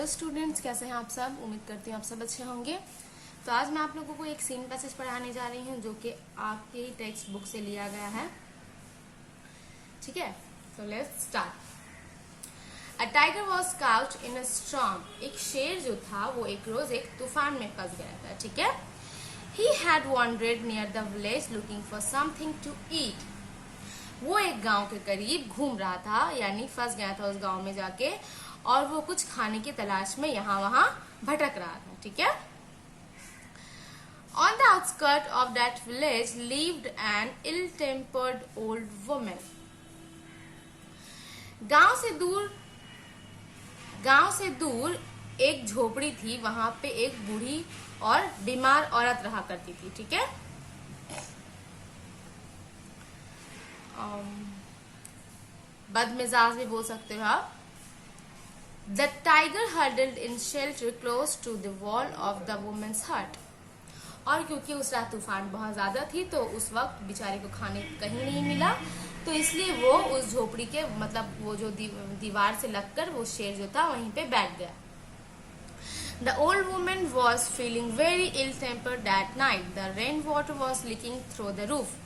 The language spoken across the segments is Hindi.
हेलो स्टूडेंट्स, कैसे हैं आप सब। उम्मीद करती हूँ आप सब अच्छे होंगे। तो आज मैं आप लोगों को एक सीन पैसेज पढ़ाने जा रही हूँ जो कि आपके ही टेक्स्ट बुक से लिया गया है। ठीक है, तो let's start. A tiger was couch in a storm. एक शेर जो था वो एक रोज एक तूफान में फंस गया था। ठीक है, he had wandered near the village looking for something to eat. वो एक गांव के करीब घूम रहा था, यानी फंस गया था उस गांव में जाके, और वो कुछ खाने की तलाश में यहाँ वहां भटक रहा था। ठीक है, on the outskirt of that village lived an ill tempered old woman. गांव से दूर एक झोपड़ी थी, वहां पे एक बूढ़ी और बीमार औरत रहा करती थी। ठीक है, बदमिजाज भी बोल सकते हो आप। The tiger huddled in shelter close to the wall of the woman's hut. और क्योंकि उस रात तूफान बहुत ज्यादा थी तो उस वक्त बेचारे को खाने कहीं नहीं मिला, तो इसलिए वो उस झोपड़ी के मतलब वो जो दीवार से लगकर वो शेर जो था वहीं पे बैठ गया। The old woman was feeling very ill-tempered that night. The rainwater was leaking through the roof.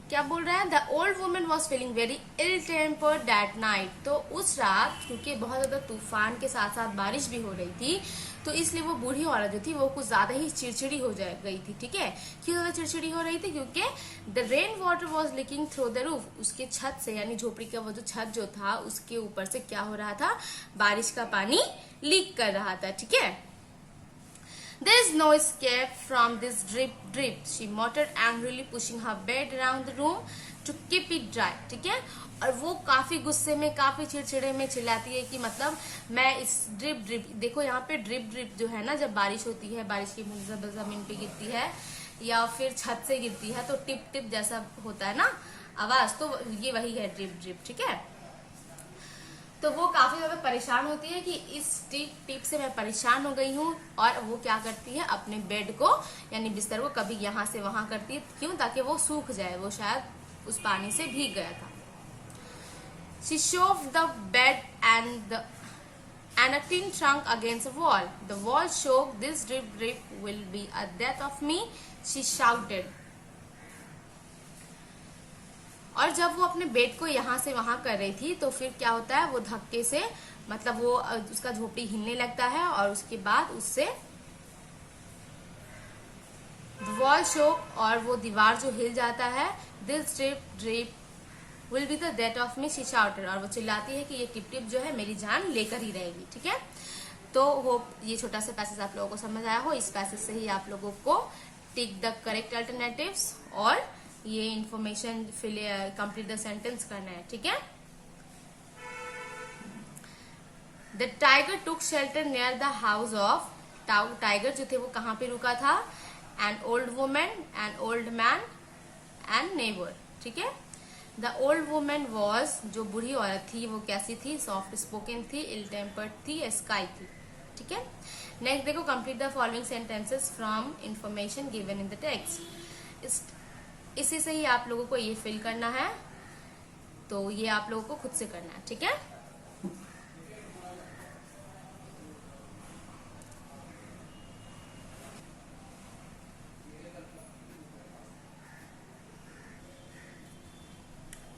क्या बोल रहा है? The old woman was feeling very ill tempered that night. तो उस रात क्योंकि बहुत ज्यादा तूफान के साथ साथ बारिश भी हो रही थी, तो इसलिए वो बूढ़ी औरत जो थी वो कुछ ज्यादा ही चिड़चिड़ी हो गई थी। ठीक है, क्यों ज्यादा चिड़चिड़ी हो रही थी? क्योंकि the rain water was leaking through the roof. उसके छत से, यानी झोपड़ी का वो जो छत जो था उसके ऊपर से क्या हो रहा था, बारिश का पानी लीक कर रहा था। ठीक है, There is no escape from this drip, she muttered angrily, pushing her bed around the room to keep it dry. ठीक है, और वो काफी गुस्से में, काफी चिड़चिड़े में चिल्लाती है कि मतलब मैं इस ड्रिप देखो यहाँ पे ड्रिप जो है ना, जब बारिश होती है, बारिश की बूंद जब जमीन पे गिरती है या फिर छत से गिरती है तो टिप टिप जैसा होता है ना आवाज, तो ये वही है ड्रिप। ठीक है, तो वो काफी ज्यादा परेशान होती है कि इस टिप से मैं परेशान हो गई हूँ, और वो क्या करती है, अपने बेड को यानी बिस्तर को कभी यहाँ से वहां करती है। क्यों? ताकि वो सूख जाए, वो शायद उस पानी से भीग गया था। She shoved the bed and a tin trunk against the wall. The wall shook. This drip will be a death of me, she shouted. और जब वो अपने बेड को यहाँ से वहां कर रही थी तो फिर क्या होता है, वो धक्के से मतलब वो उसका झोपड़ी हिलने लगता है और उसके बाद उससे वॉल शोक, और वो दीवार जो हिल जाता है। This drip will be the death of me, she shouted. और वो चिल्लाती है कि ये टिप टिप जो है मेरी जान लेकर ही रहेगी। ठीक है, तो होप ये छोटा सा पैसेज आप लोगों को समझ आया हो। इस पैसेज से ही आप लोगों को टिक द करेक्ट अल्टरनेटिव्स और ये इंफॉर्मेशन कंप्लीट द सेंटेंस करना है। ठीक है, the tiger took shelter near the house of, tiger जो थे वो कहाँ पे रुका था, an old woman, an old man, an neighbour. ठीक है, द ओल्ड वुमेन वॉज, जो बूढ़ी औरत थी वो कैसी थी, सॉफ्ट स्पोकन थी, इल टेम्पर्ड थी, स्काई थी। ठीक है, नेक्स्ट देखो, complete the following sentences from information given in the text. इसी से ही आप लोगों को ये फिल करना है, तो ये आप लोगों को खुद से करना है। ठीक है,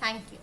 थैंक यू।